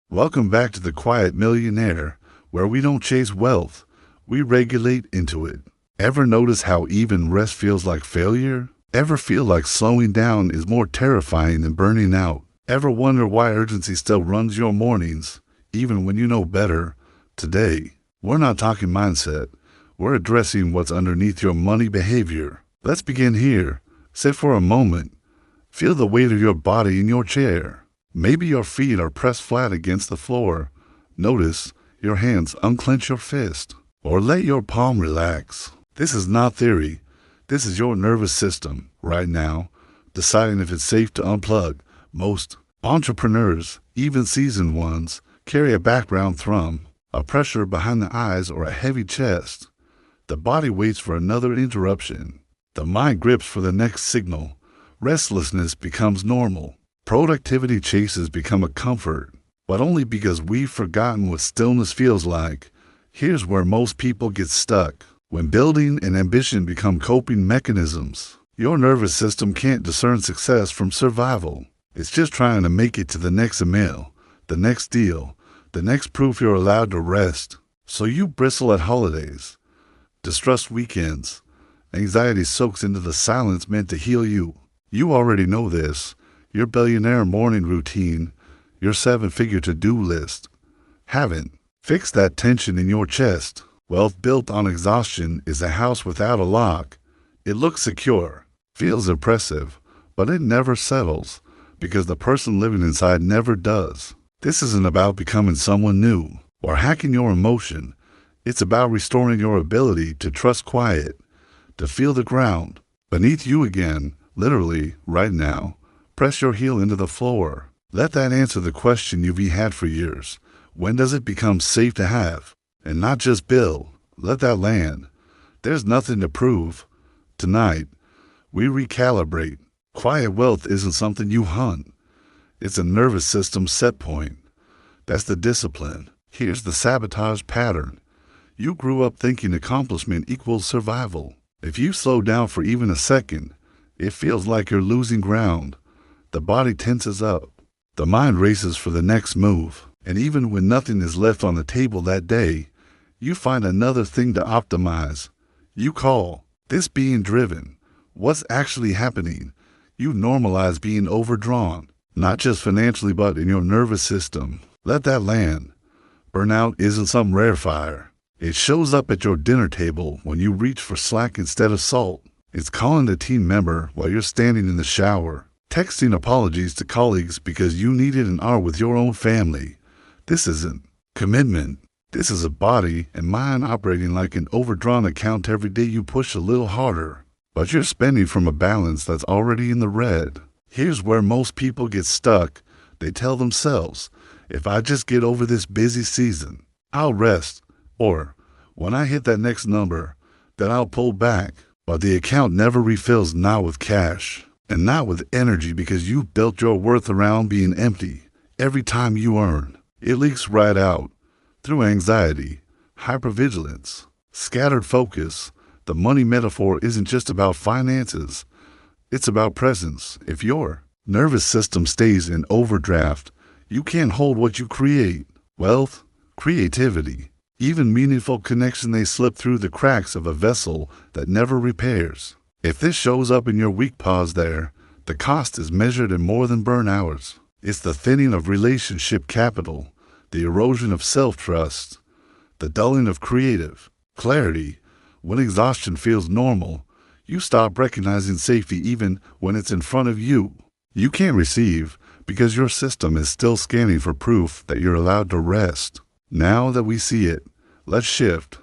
Welcome back to the Quiet Millionaire, where we don't chase wealth, we regulate into it. Ever notice how even rest feels like failure? Ever feel like slowing down is more terrifying than burning out? Ever wonder why urgency still runs your mornings, even when you know better? Today, we're not talking mindset. We're addressing what's underneath your money behavior. Let's begin here. Sit for a moment. Feel the weight of your body in your chair. Maybe your feet are pressed flat against the floor. Notice your hands unclench your fist, or let your palm relax. This is not theory. This is your nervous system, right now, deciding if it's safe to unplug. Most entrepreneurs, even seasoned ones, carry a background thrum, a pressure behind the eyes, or a heavy chest. The body waits for another interruption. The mind grips for the next signal. Restlessness becomes normal. Productivity chases become a comfort, but only because we've forgotten what stillness feels like. Here's where most people get stuck. When building and ambition become coping mechanisms, your nervous system can't discern success from survival. It's just trying to make it to the next email, the next deal, the next proof you're allowed to rest. So you bristle at holidays, distrust weekends. Anxiety soaks into the silence meant to heal you. You already know this. Your billionaire morning routine, your seven-figure to-do list. Haven't. Fix that tension in your chest. Wealth built on exhaustion is a house without a lock. It looks secure, feels impressive, but it never settles because the person living inside never does. This isn't about becoming someone new or hacking your emotion. It's about restoring your ability to trust quiet, to feel the ground beneath you again, literally, right now. Press your heel into the floor. Let that answer the question you've had for years. When does it become safe to have? And not just build. Let that land. There's nothing to prove. Tonight, we recalibrate. Quiet wealth isn't something you hunt. It's a nervous system set point. That's the discipline. Here's the sabotage pattern. You grew up thinking accomplishment equals survival. If you slow down for even a second, it feels like you're losing ground. The body tenses up. The mind races for the next move. And even when nothing is left on the table that day, you find another thing to optimize. You call this being driven. What's actually happening? You normalize being overdrawn, not just financially but in your nervous system. Let that land. Burnout isn't some rare fire. It shows up at your dinner table when you reach for slack instead of salt. It's calling a team member while you're standing in the shower. Texting apologies to colleagues because you needed an hour with your own family. This isn't commitment. This is a body and mind operating like an overdrawn account every day you push a little harder. But you're spending from a balance that's already in the red. Here's where most people get stuck. They tell themselves, if I just get over this busy season, I'll rest. Or, when I hit that next number, then I'll pull back. But the account never refills, not with cash. And not with energy, because you built your worth around being empty. Every time you earn, it leaks right out. Through anxiety, hypervigilance, scattered focus. The money metaphor isn't just about finances. It's about presence. If your nervous system stays in overdraft, you can't hold what you create. Wealth, creativity, even meaningful connection, they slip through the cracks of a vessel that never repairs. If this shows up in your week, pause there. The cost is measured in more than burn hours. It's the thinning of relationship capital, the erosion of self-trust, the dulling of creative clarity. When exhaustion feels normal, you stop recognizing safety even when it's in front of you. You can't receive because your system is still scanning for proof that you're allowed to rest. Now that we see it, let's shift.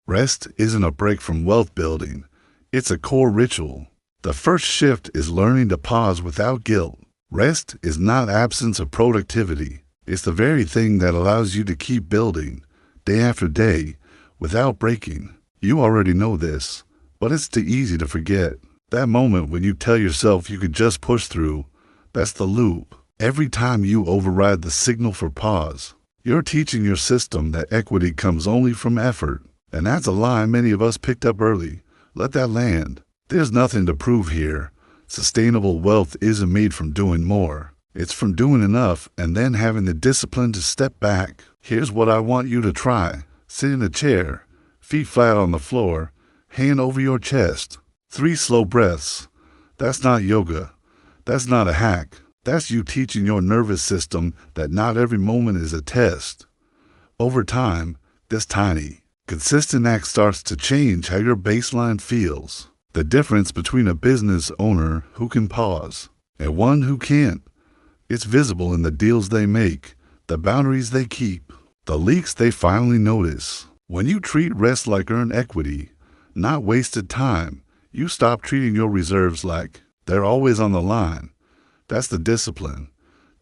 Rest isn't a break from wealth building. It's a core ritual. The first shift is learning to pause without guilt. Rest is not absence of productivity. It's the very thing that allows you to keep building, day after day, without breaking. You already know this, but it's too easy to forget. That moment when you tell yourself you could just push through, that's the loop. Every time you override the signal for pause, you're teaching your system that equity comes only from effort. And that's a line many of us picked up early. Let that land. There's nothing to prove here. Sustainable wealth isn't made from doing more. It's from doing enough and then having the discipline to step back. Here's what I want you to try. Sit in a chair, feet flat on the floor, hand over your chest. 3 slow breaths. That's not yoga. That's not a hack. That's you teaching your nervous system that not every moment is a test. Over time, this tiny, consistent act starts to change how your baseline feels. The difference between a business owner who can pause and one who can't. It's visible in the deals they make, the boundaries they keep, the leaks they finally notice. When you treat rest like earned equity, not wasted time, you stop treating your reserves like they're always on the line. That's the discipline.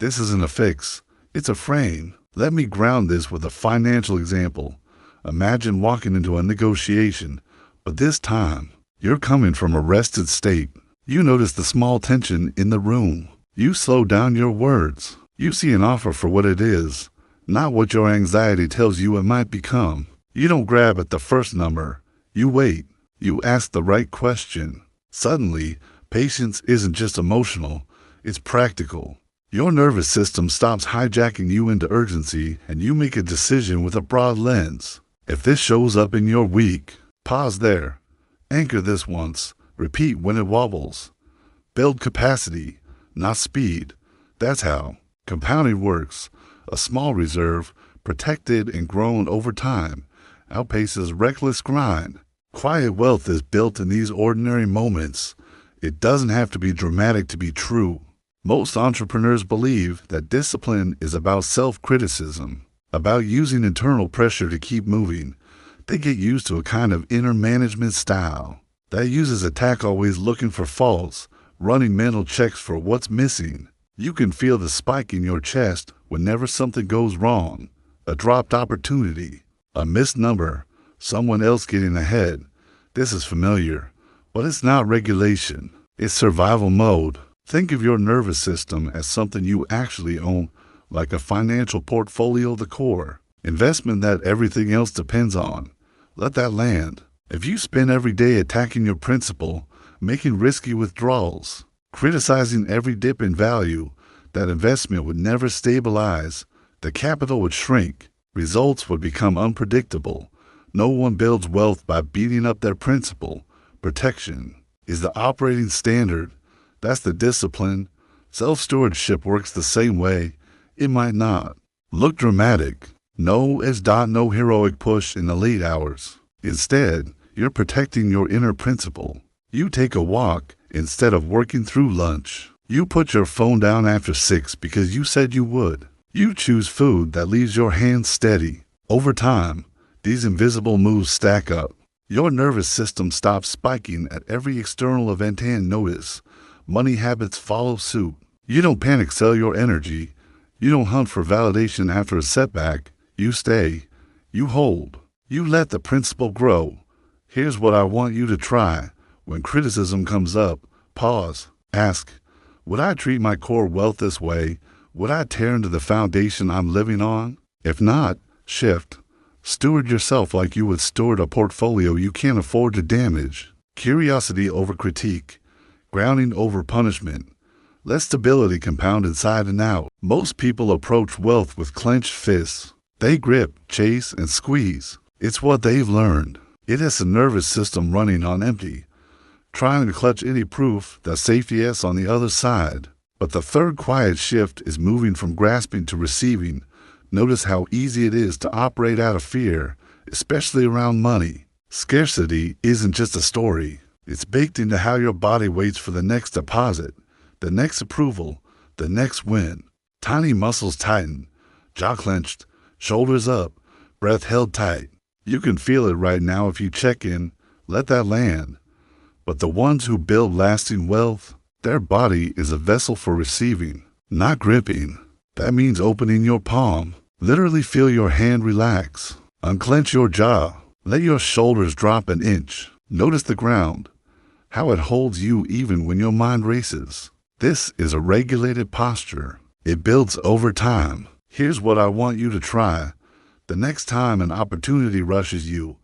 This isn't a fix. It's a frame. Let me ground this with a financial example. Imagine walking into a negotiation, but this time, you're coming from a rested state. You notice the small tension in the room. You slow down your words. You see an offer for what it is, not what your anxiety tells you it might become. You don't grab at the first number. You wait. You ask the right question. Suddenly, patience isn't just emotional, it's practical. Your nervous system stops hijacking you into urgency and you make a decision with a broad lens. If this shows up in your week, pause there. Anchor this once. Repeat when it wobbles. Build capacity, not speed. That's how compounding works. A small reserve, protected and grown over time, outpaces reckless grind. Quiet wealth is built in these ordinary moments. It doesn't have to be dramatic to be true. Most entrepreneurs believe that discipline is about self-criticism, about using internal pressure to keep moving. They get used to a kind of inner management style that uses attack, always looking for faults, running mental checks for what's missing. You can feel the spike in your chest whenever something goes wrong, a dropped opportunity, a missed number, someone else getting ahead. This is familiar, but it's not regulation. It's survival mode. Think of your nervous system as something you actually own, like a financial portfolio of the core, investment that everything else depends on. Let that land. If you spend every day attacking your principal, making risky withdrawals, criticizing every dip in value, that investment would never stabilize. The capital would shrink. Results would become unpredictable. No one builds wealth by beating up their principal. Protection is the operating standard. That's the discipline. Self-stewardship works the same way. It might not look dramatic. No heroic push in the late hours. Instead, you're protecting your inner principle. You take a walk instead of working through lunch. You put your phone down after 6 because you said you would. You choose food that leaves your hands steady. Over time, these invisible moves stack up. Your nervous system stops spiking at every external event and notice. Money habits follow suit. You don't panic sell your energy. You don't hunt for validation after a setback. You stay. You hold. You let the principle grow. Here's what I want you to try. When criticism comes up, pause. Ask, would I treat my core wealth this way? Would I tear into the foundation I'm living on? If not, shift. Steward yourself like you would steward a portfolio you can't afford to damage. Curiosity over critique. Grounding over punishment. Let stability compound inside and out. Most people approach wealth with clenched fists. They grip, chase, and squeeze. It's what they've learned. It is a nervous system running on empty, trying to clutch any proof that safety is on the other side. But the third quiet shift is moving from grasping to receiving. Notice how easy it is to operate out of fear, especially around money. Scarcity isn't just a story. It's baked into how your body waits for the next deposit, the next approval, the next win. Tiny muscles tighten, jaw clenched, shoulders up, breath held tight. You can feel it right now if you check in. Let that land. But the ones who build lasting wealth, their body is a vessel for receiving, not gripping. That means opening your palm. Literally feel your hand relax. Unclench your jaw. Let your shoulders drop an inch. Notice the ground, how it holds you even when your mind races. This is a regulated posture. It builds over time. Here's what I want you to try. The next time an opportunity rushes you,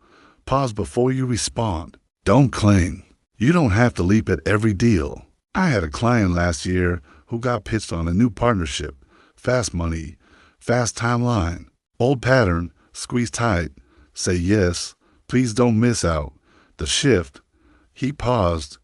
pause before you respond. Don't cling. You don't have to leap at every deal. I had a client last year who got pitched on a new partnership, fast money, fast timeline, old pattern, squeeze tight, say yes, please don't miss out. The shift. He paused.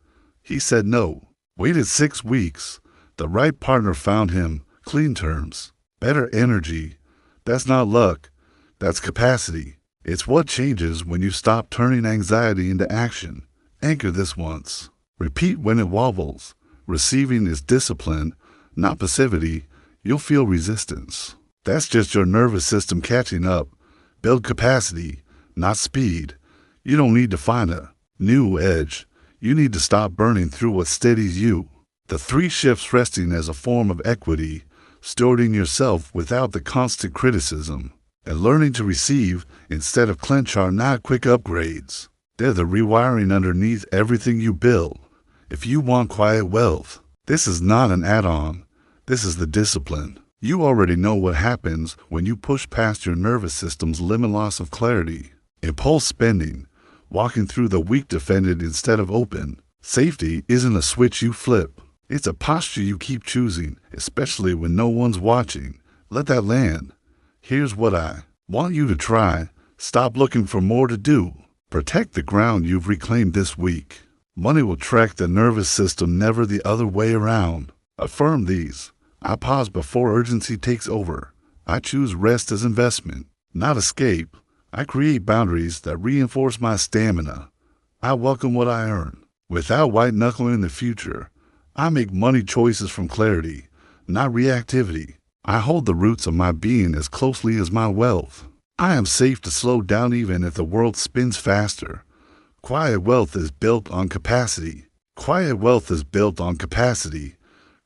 He said no. Waited 6 weeks. The right partner found him. Clean terms. Better energy. That's not luck. That's capacity. It's what changes when you stop turning anxiety into action. Anchor this once. Repeat when it wobbles. Receiving is discipline, not passivity. You'll feel resistance. That's just your nervous system catching up. Build capacity, not speed. You don't need to find a new edge. You need to stop burning through what steadies you. The 3 shifts resting as a form of equity, stewarding yourself without the constant criticism, and learning to receive instead of clench are not quick upgrades. They're the rewiring underneath everything you build. If you want quiet wealth, this is not an add-on. This is the discipline. You already know what happens when you push past your nervous system's limit loss of clarity. Impulse spending, walking through the week defended instead of open. Safety isn't a switch you flip. It's a posture you keep choosing, especially when no one's watching. Let that land. Here's what I want you to try. Stop looking for more to do. Protect the ground you've reclaimed this week. Money will track the nervous system, never the other way around. Affirm these. I pause before urgency takes over. I choose rest as investment, not escape. I create boundaries that reinforce my stamina. I welcome what I earn. Without white-knuckling the future, I make money choices from clarity, not reactivity. I hold the roots of my being as closely as my wealth. I am safe to slow down even if the world spins faster. Quiet wealth is built on capacity. Quiet wealth is built on capacity.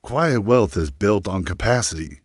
Quiet wealth is built on capacity.